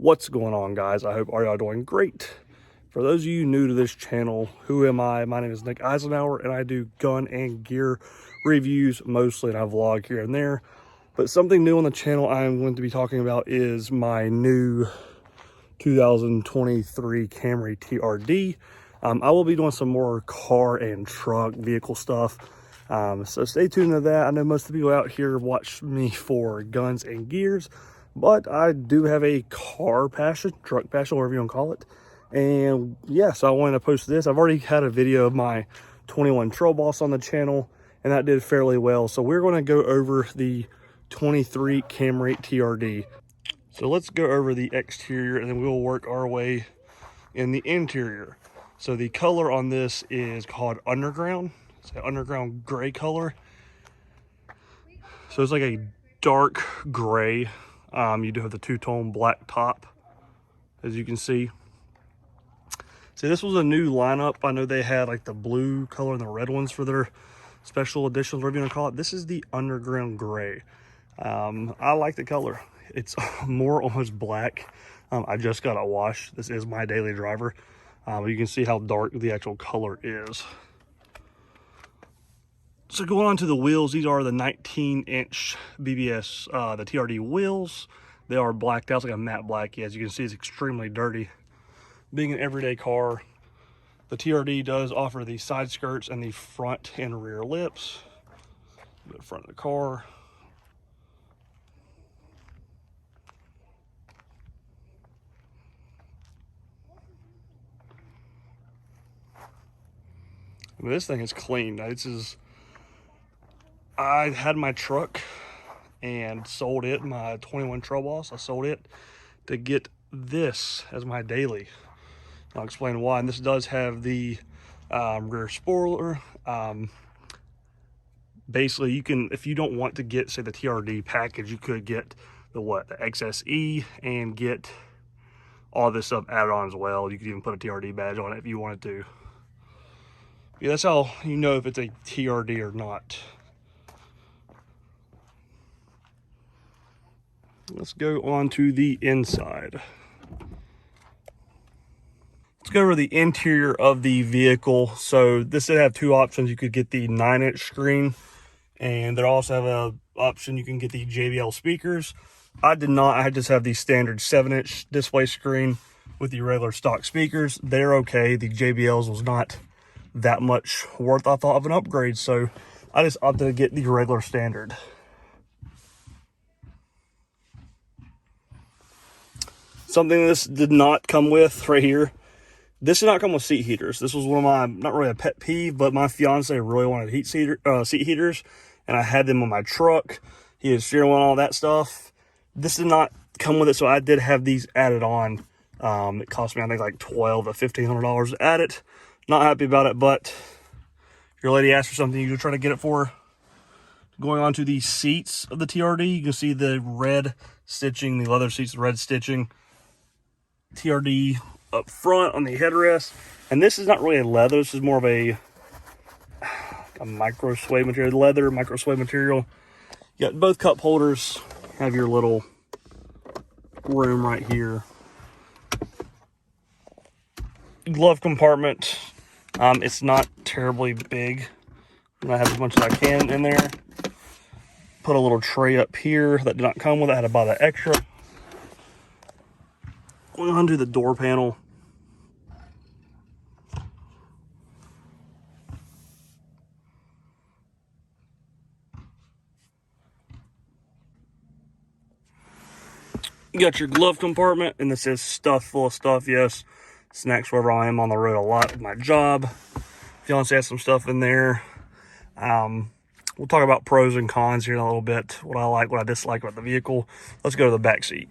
What's going on, guys? I hope all y'all doing great. For those of you new to this channel, who am I? My name is Nick Eisenhower, and I do gun and gear reviews mostly, and I vlog here and there. But something new on the channel I'm going to be talking about is my new 2023 Camry TRD. I will be doing some more car and truck vehicle stuff. So stay tuned to that. I know most of the people out here watch me for guns and gears, but I do have a car passion, truck passion, whatever you want to call it. And yeah, so I wanted to post this. I've already had a video of my 21 Trail Boss on the channel, and that did fairly well. So we're going to go over the 23 Camry TRD. So let's go over the exterior, and then we'll work our way in the interior. So the color on this is called Underground. It's an underground gray color. So it's like a dark gray. You do have the two-tone black top, as you can see. So this was a new lineup. I know they had like the blue color and the red ones for their special editions, whatever you want to call it. This is the underground gray. I like the color. It's more almost black. I just got it washed. This is my daily driver. You can see how dark the actual color is. So going on to the wheels, these are the 19-inch BBS, the TRD wheels. They are blacked out. It's like a matte black. As you can see, it's extremely dirty. Being an everyday car, the TRD does offer the side skirts and the front and rear lips. The front of the car. I mean, this thing is clean. This is, I had my truck and sold it, my 21 Trail Boss. I sold it to get this as my daily. I'll explain why. And this does have the rear spoiler. Basically, you can, if you don't want to get, say, the TRD package, you could get the the XSE and get all this stuff added on as well. You could even put a TRD badge on it if you wanted to. Yeah, that's how you know if it's a TRD or not. Let's go on to the inside. Let's go over the interior of the vehicle. So this did have two options. You could get the 9-inch screen, and they also have an option you can get the JBL speakers. I did not. I just have the standard 7-inch display screen with the regular stock speakers. They're okay. The JBLs was not that much worth, I thought, of an upgrade, so I just opted to get the regular standard. Something this did not come with right here. This did not come with seat heaters. This was one of my, not really a pet peeve, but my fiance really wanted seat heaters, and I had them on my truck. He had steering wheel and all that stuff. This did not come with it, so I did have these added on. It cost me, I think, like $1,200 to $1,500 to add it. Not happy about it, but if your lady asks for something, you can try to get it for her. Going on to the seats of the TRD, you can see the red stitching, the leather seats, the red stitching. TRD up front on the headrest. And this is not really a leather, this is more of a micro suede material, leather, micro suede material. You got both cup holders, have your little room right here. Glove compartment. It's not terribly big. I have as much as I can in there. Put a little tray up here that did not come with it. I had to buy that extra. Going on to the door panel. You got your glove compartment, and this is stuff full of stuff, yes. Snacks wherever I am on the road a lot with my job. Fiance has some stuff in there. We'll talk about pros and cons here in a little bit. What I like, what I dislike about the vehicle. Let's go to the back seat.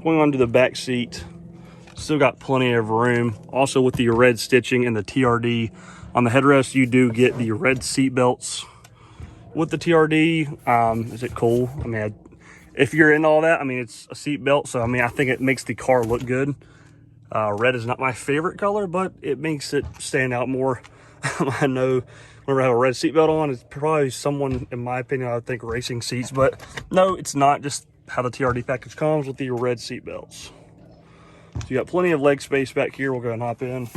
Going on to the back seat. Still got plenty of room. Also with the red stitching and the TRD on the headrest, you do get the red seat belts with the TRD. Is it cool? I mean, if you're into all that, I mean, it's a seat belt, so I mean, I think it makes the car look good. Red is not my favorite color, but it makes it stand out more. I know whenever I have a red seat belt on, it's probably someone, in my opinion, I would think racing seats, but no, it's not. Just how the TRD package comes with the red seat belts. So you got plenty of leg space back here. We'll go and hop in.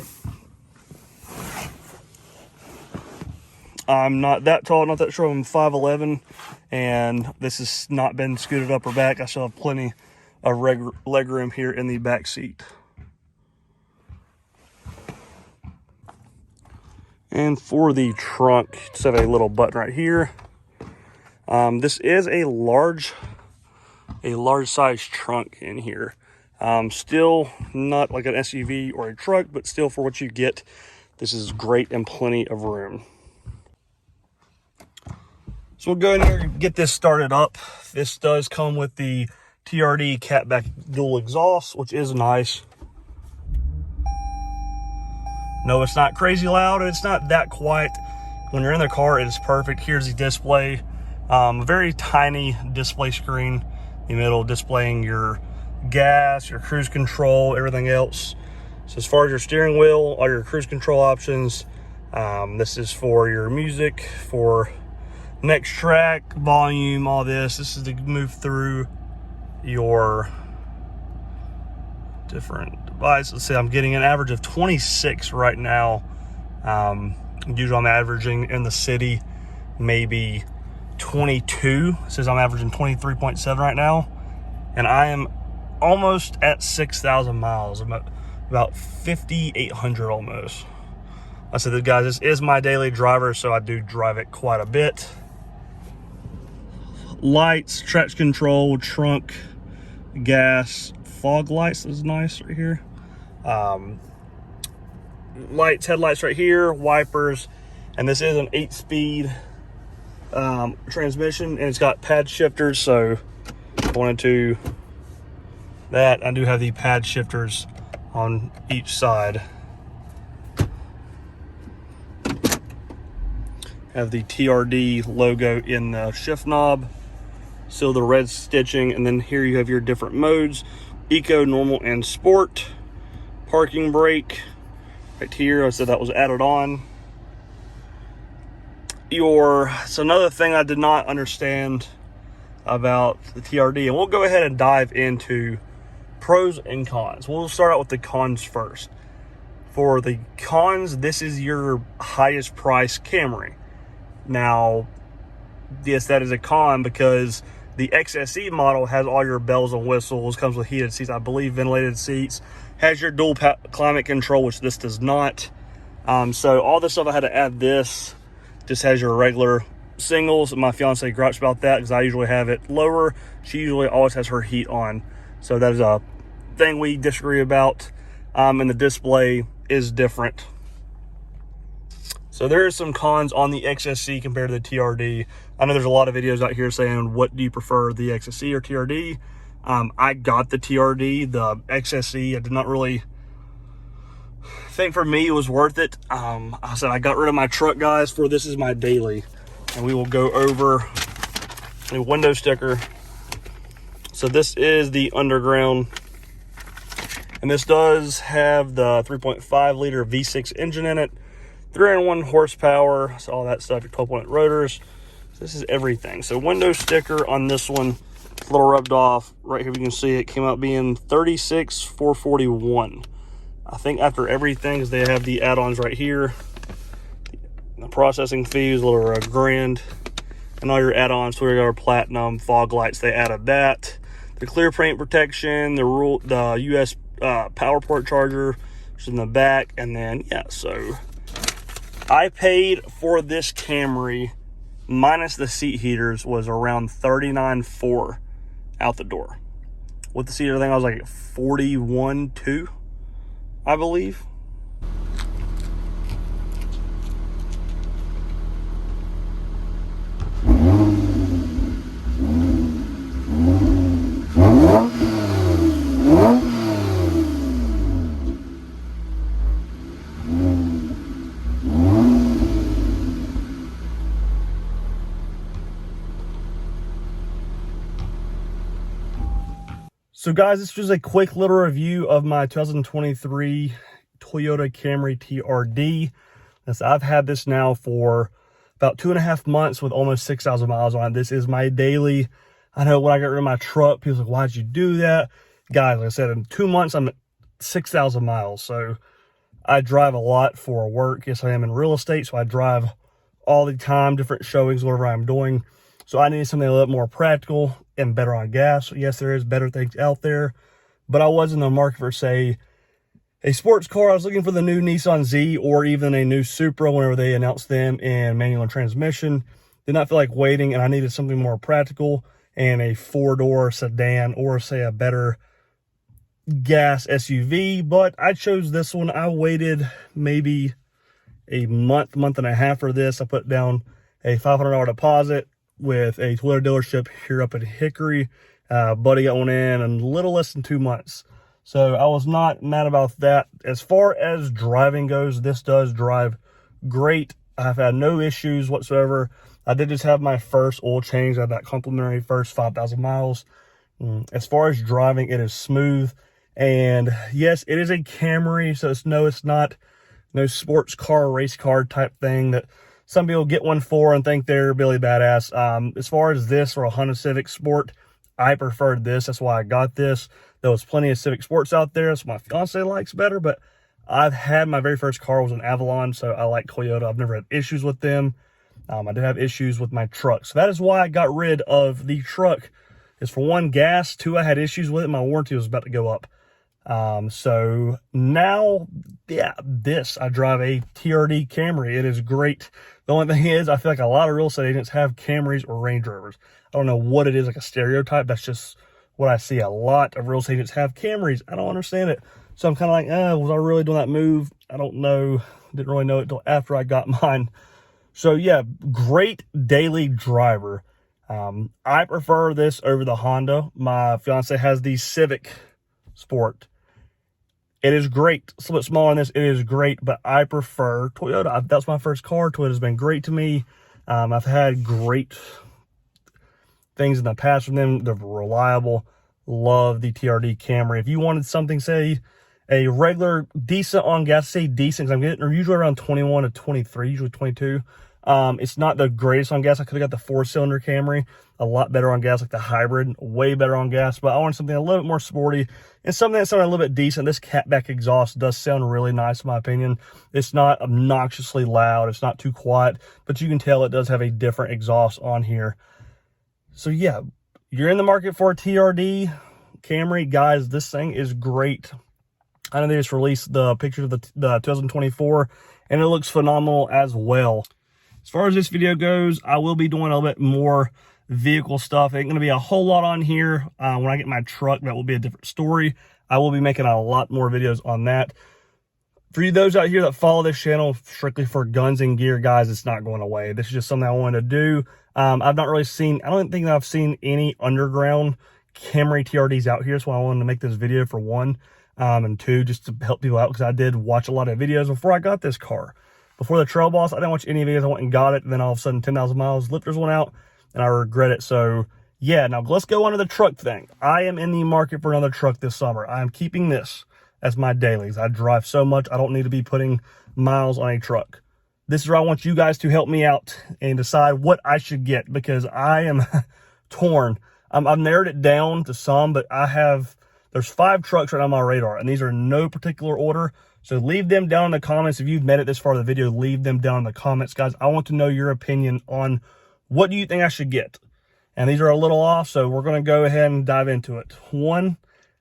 I'm not that tall, not that short. I'm 5'11", and this has not been scooted up or back. I still have plenty of leg room here in the back seat. And for the trunk, just have a little button right here. This is a large size trunk in here. Still not like an SUV or a truck, but still for what you get, this is great and plenty of room. So we'll go in here and get this started up. This does come with the TRD catback dual exhaust, which is nice. No, it's not crazy loud, and it's not that quiet. When you're in the car, it is perfect. Here's the display. A very tiny display screen in the middle, displaying your gas, your cruise control, everything else. So as far as your steering wheel, all your cruise control options. This is for your music, for next track, volume, all this. This is to move through your different devices. Let's say I'm getting an average of 26 right now. Usually I'm averaging in the city maybe 22. It says I'm averaging 23.7 right now, and I am almost at 6,000 miles. I'm at about 5,800 almost. I said, guys, this is my daily driver, so I do drive it quite a bit. Lights, traction control, trunk, gas, fog lights is nice right here. Lights, headlights right here, wipers, and this is an 8-speed transmission, and it's got pad shifters. So I wanted to that. I do have the pad shifters on each side. Have the TRD logo in the shift knob. Still the red stitching, and then here you have your different modes: eco, normal, and sport. Parking brake right here. I said that was added on. So another thing I did not understand about the TRD, and we'll go ahead and dive into pros and cons. We'll start out with the cons first. For the cons, this is your highest price Camry. Now, yes, that is a con because the XSE model has all your bells and whistles, comes with heated seats, I believe ventilated seats, has your dual climate control, which this does not. So all this stuff, I had to add this. Just has your regular singles. My fiance gripes about that because I usually have it lower. She usually always has her heat on. So that is a thing we disagree about. And the display is different. So there are some cons on the XSE compared to the TRD. I know there's a lot of videos out here saying, what do you prefer, the XSE or TRD? I got the TRD, the XSE. I did not really think for me it was worth it. I said I got rid of my truck, guys, for this is my daily. And we will go over a window sticker. So this is the underground. And this does have the 3.5 liter V6 engine in it. 301 horsepower, so all that stuff, your 12-point rotors. So this is everything. So window sticker on this one, a little rubbed off. Right here you can see it came out being $36,441. I think after everything, they have the add-ons right here. The processing fees, a little $1,000. And all your add-ons, so we got our platinum, fog lights, they added that. The clear paint protection, the US power port charger, which is in the back. And then, yeah, so I paid for this Camry minus the seat heaters was around $39,400 out the door. With the seat heater thing, I was like $41,200, I believe. So guys, this was a quick little review of my 2023 Toyota Camry TRD. I've had this now for about 2.5 months with almost 6,000 miles on it. This is my daily. I know when I got rid of my truck, people was like, why'd you do that? Guys, like I said, in 2 months, I'm at 6,000 miles. So I drive a lot for work. Yes, I am in real estate, so I drive all the time, different showings, whatever I'm doing. So I needed something a little more practical and better on gas. Yes, there is better things out there, but I was in the market for, say, a sports car. I was looking for the new Nissan Z or even a new Supra whenever they announced them in manual and transmission. Did not feel like waiting, and I needed something more practical and a 4-door sedan or, say, a better gas SUV. But I chose this one. I waited maybe a month and a half for this. I put down a $500 deposit with a Toyota dealership here up in Hickory. Buddy got one in a little less than 2 months. So I was not mad about that. As far as driving goes, this does drive great. I've had no issues whatsoever. I did just have my first oil change. I had that complimentary first 5,000 miles. As far as driving, it is smooth. And yes, it is a Camry, so it's not no sports car, race car type thing that some people get one for and think they're really badass. As far as this or a Honda Civic Sport, I preferred this. That's why I got this. There was plenty of Civic Sports out there. That's what my fiance likes better, but I've had my very first car was an Avalon, so I like Toyota. I've never had issues with them. I did have issues with my truck. So that is why I got rid of the truck. Is for one, gas. 2, I had issues with it. My warranty was about to go up. So now, yeah, I drive a TRD Camry. It is great. The only thing is, I feel like a lot of real estate agents have Camrys or Range Rovers. I don't know what it is, like a stereotype. That's just what I see. A lot of real estate agents have Camrys. I don't understand it. So I'm kind of like, was I really doing that move? I don't know. Didn't really know it until after I got mine. So yeah, great daily driver. I prefer this over the Honda. My fiance has the Civic Sport. It is great. It's a little bit smaller than this. It is great, but I prefer Toyota. That's my first car. Toyota's been great to me. I've had great things in the past from them. They're reliable. Love the TRD Camry. If you wanted something, say, a regular, decent on gas, say decent, because I'm getting, they're usually around 21 to 23, usually 22. It's not the greatest on gas. I could have got the 4-cylinder Camry, a lot better on gas, like the hybrid, way better on gas, but I wanted something a little bit more sporty and something that sounded a little bit decent. This catback exhaust does sound really nice, in my opinion. It's not obnoxiously loud. It's not too quiet, but you can tell it does have a different exhaust on here. So yeah, you're in the market for a TRD Camry, guys, this thing is great. I know they just released the picture of the 2024, and it looks phenomenal as well. As far as this video goes, I will be doing a little bit more vehicle stuff. Ain't going to be a whole lot on here. When I get my truck, that will be a different story. I will be making a lot more videos on that. For you, those out here that follow this channel strictly for guns and gear, guys, it's not going away. This is just something I wanted to do. I've not really seen, I don't think that I've seen any underground Camry TRDs out here. So I wanted to make this video for one. And 2, just to help people out, because I did watch a lot of videos before I got this car. Before the Trail Boss, I didn't watch any videos. I went and got it, and then all of a sudden, 10,000 miles, lifters went out, and I regret it. So, yeah, now let's go on to the truck thing. I am in the market for another truck this summer. I am keeping this as my dailies. I drive so much, I don't need to be putting miles on a truck. This is where I want you guys to help me out and decide what I should get, because I am torn. I've narrowed it down to some, but there's 5 trucks right on my radar, and these are in no particular order. So leave them down in the comments. If you've made it this far in the video, leave them down in the comments, guys. I want to know your opinion on what do you think I should get. And these are a little off, so we're going to go ahead and dive into it. 1,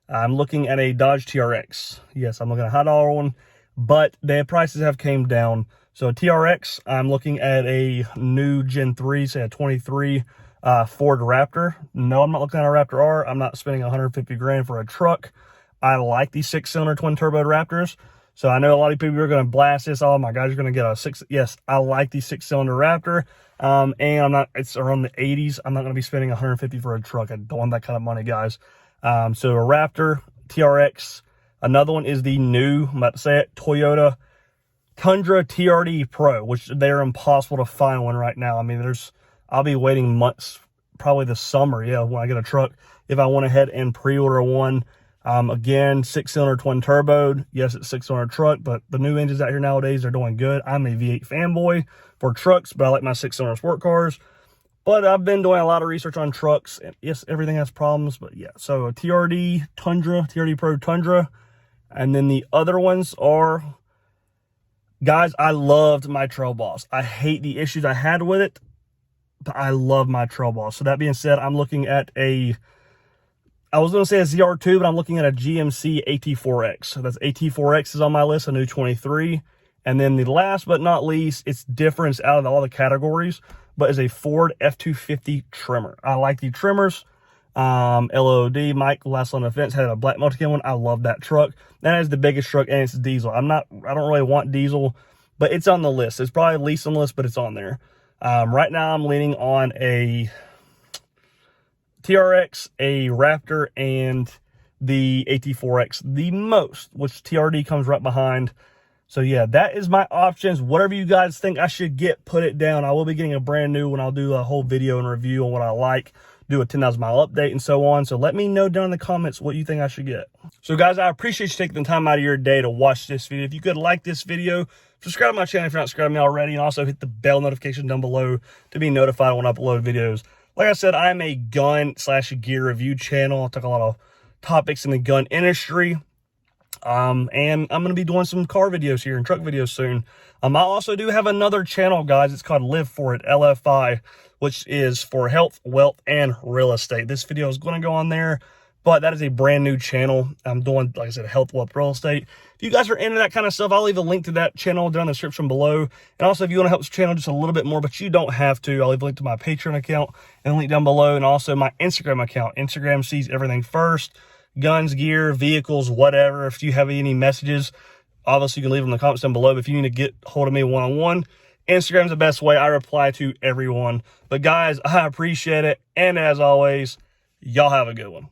I'm looking at a Dodge TRX. Yes, I'm looking at a high dollar one, but the prices have came down. So a TRX, I'm looking at a new Gen 3, say a 23 Ford Raptor. No, I'm not looking at a Raptor R. I'm not spending 150 grand for a truck. I like these 6-cylinder twin turbo Raptors. So I know a lot of people are going to blast this. Oh my God, you're going to get a 6. Yes, I like the 6-cylinder Raptor. And it's around the 80s. I'm not going to be spending 150 for a truck. I don't want that kind of money, guys. So a Raptor, TRX. Another one is the new, I'm about to say it, Toyota Tundra TRD Pro, which they're impossible to find one right now. I mean, I'll be waiting months, probably this summer, yeah, when I get a truck, if I went ahead and pre-order one. Again, 6-cylinder twin turboed. Yes, it's a 6-cylinder truck, but the new engines out here nowadays are doing good. I'm a V8 fanboy for trucks, but I like my 6-cylinder sport cars. But I've been doing a lot of research on trucks, and yes, everything has problems, but yeah. So a TRD Tundra, TRD Pro Tundra, and then the other ones are, guys, I loved my Trail Boss. I hate the issues I had with it, but I love my Trail Boss. So that being said, I'm looking at I was going to say a ZR2, but I'm looking at a GMC AT4X. So that's AT4X is on my list, a new 23. And then the last but not least, it's different out of all the categories, but is a Ford F-250 trimmer. I like the trimmers. LOD, Mike, last on the fence, had a black multi-cam one. I love that truck. That is the biggest truck, and it's diesel. I don't really want diesel, but it's on the list. It's probably least on the list, but it's on there. Right now I'm leaning on a TRX, a Raptor, and the AT4X the most, which TRD comes right behind. So yeah, that is my options. Whatever you guys think I should get, put it down. I will be getting a brand new one. I'll do a whole video and review on what I like, do a 10,000 mile update and so on. So let me know down in the comments what you think I should get. So guys, I appreciate you taking the time out of your day to watch this video. If you could like this video, subscribe to my channel if you're not subscribed to me already, and also hit the bell notification down below to be notified when I upload videos. Like I said, I'm a gun/gear review channel. I talk a lot of topics in the gun industry. And I'm going to be doing some car videos here and truck videos soon. I also do have another channel, guys. It's called Live For It, LFI, which is for health, wealth, and real estate. This video is going to go on there, but that is a brand new channel. I'm doing, like I said, health, wealth, real estate. If you guys are into that kind of stuff, I'll leave a link to that channel down in the description below. And also, if you want to help this channel just a little bit more, but you don't have to, I'll leave a link to my Patreon account and a link down below, and also my Instagram account. Instagram sees everything first. Guns, gear, vehicles, whatever. If you have any messages, obviously you can leave them in the comments down below. But if you need to get hold of me one-on-one, Instagram's the best way. I reply to everyone. But guys, I appreciate it. And as always, y'all have a good one.